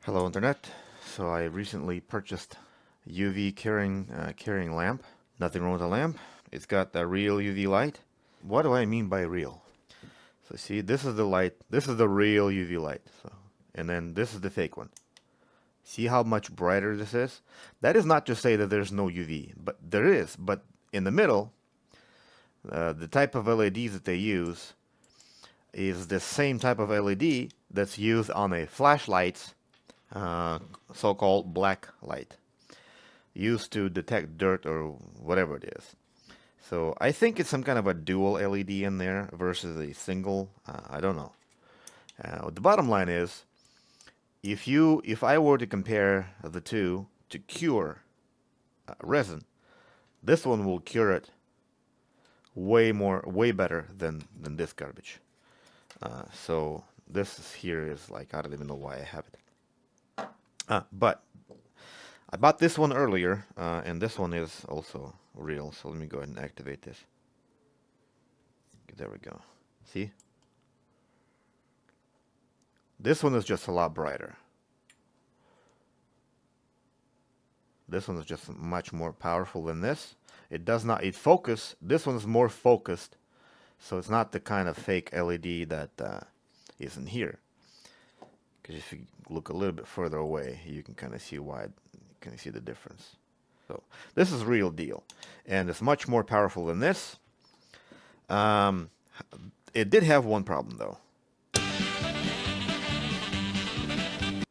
Hello Internet. So I recently purchased a UV carrying lamp. Nothing wrong with the lamp. It's got a real UV light. What do I mean by real? So see, this is the light. This is the real UV light. So, and then this is the fake one. See how much brighter this is? That is not to say that there's no UV, but there is. But in the middle, the type of LEDs that they use is the same type of LED that's used on a flashlight's so-called black light, used to detect dirt or whatever it is. So I think it's some kind of a dual LED in there versus a single. I don't know. The bottom line is, if I were to compare the two to cure resin, this one will cure it way better than this garbage. So this here is like, I don't even know why I have it. But I bought this one earlier, and this one is also real. So let me go ahead and activate this. There we go. See? This one is just a lot brighter. This one is just much more powerful than this. It does not, it focus, this one is more focused. So it's not the kind of fake LED that is in here. Because if you look a little bit further away, you can kind of see why, you can see the difference. So this is real deal, and it's much more powerful than this. It did have one problem though.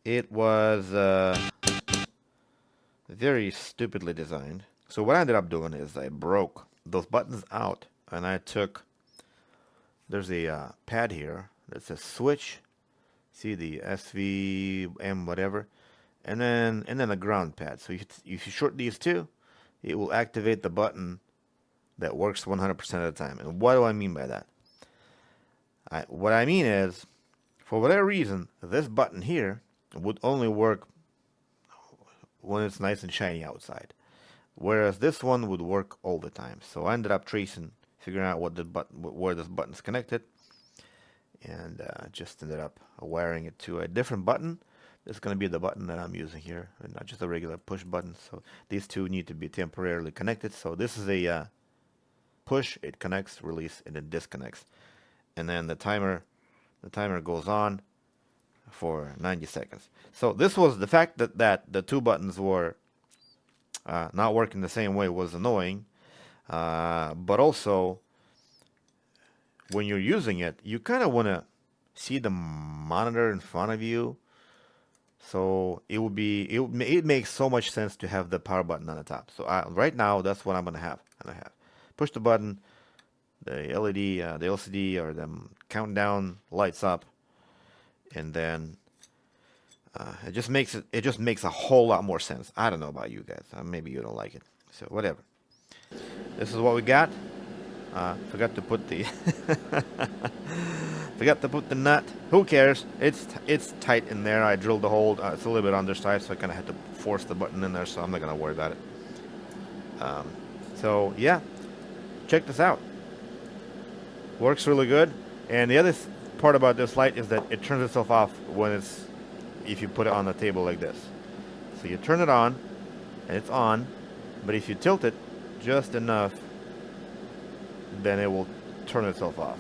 It was very stupidly designed. So what I ended up doing is I broke those buttons out, and I took, there's a pad here that says switch. See the SVM whatever, and then a ground pad. So if you short these two, it will activate the button that works 100% of the time. And what do I mean by that? What I mean is, for whatever reason, this button here would only work when it's nice and shiny outside, whereas this one would work all the time. So I ended up figuring out where this button's connected, and just ended up wiring it to a different button. This is going to be the button that I'm using here, and not just a regular push button. So these two need to be temporarily connected. So this is a push, it connects, release, and it disconnects. And then the timer goes on for 90 seconds. So this was the fact that the two buttons were not working the same way was annoying, but also when you're using it, you kind of want to see the monitor in front of you. So it makes so much sense to have the power button on the top. So right now, that's what I'm gonna have. Push the button, the LED, the LCD, or the countdown lights up, and then it just makes a whole lot more sense. I don't know about you guys. Maybe you don't like it. So whatever. This is what we got. Forgot to put the nut. Who cares? It's tight in there. I drilled the hole. It's a little bit undersized, so I kind of had to force the button in there. So I'm not gonna worry about it. So yeah, check this out. Works really good. And the other part about this light is that it turns itself off if you put it on the table like this. So you turn it on, and it's on. But if you tilt it just enough, then it will turn itself off.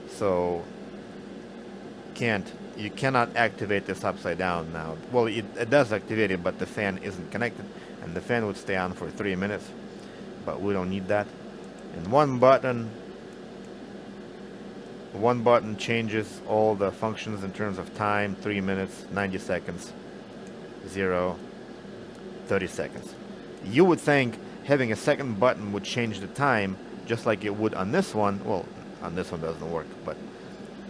So you cannot activate this upside down now. Well, it does activate it, but the fan isn't connected, and the fan would stay on for 3 minutes, but we don't need that. And one button changes all the functions in terms of time: 3 minutes, 90 seconds, 0, 30 seconds. You would think having a second button would change the time just like it would on this one. Well, on this one doesn't work, but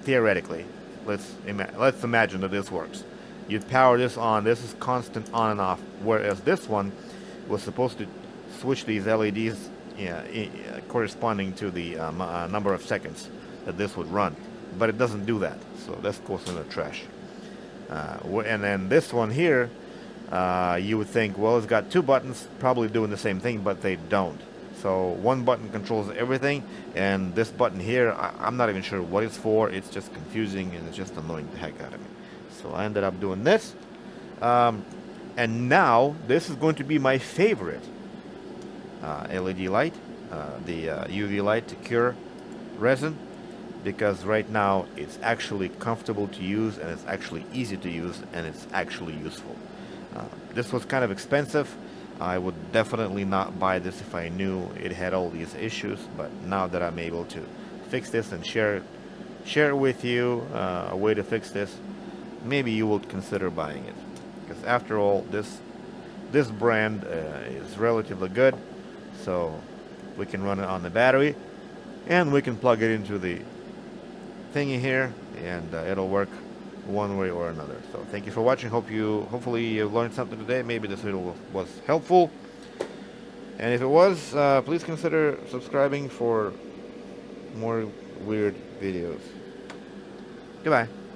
theoretically, let's imagine that this works. You'd power this on. This is constant on and off, whereas this one was supposed to switch these LEDs corresponding to the number of seconds that this would run, but it doesn't do that, so this goes in the trash. And then this one here, you would think, well, it's got two buttons probably doing the same thing, but they don't. So one button controls everything, and this button here, I'm not even sure what it's for. It's just confusing and it's just annoying the heck out of me. So I ended up doing this. Um, and now this is going to be my favorite LED light, the UV light to cure resin, because right now it's actually comfortable to use and it's actually easy to use and it's actually useful. This was kind of expensive. I would definitely not buy this if I knew it had all these issues, but now that I'm able to fix this and share it with you, a way to fix this, maybe you will consider buying it, because after all, this brand is relatively good. So we can run it on the battery, and we can plug it into the thingy here, and it'll work one way or another. So thank you for watching. Hopefully you learned something today. Maybe this video was helpful, and if it was, please consider subscribing for more weird videos. Goodbye.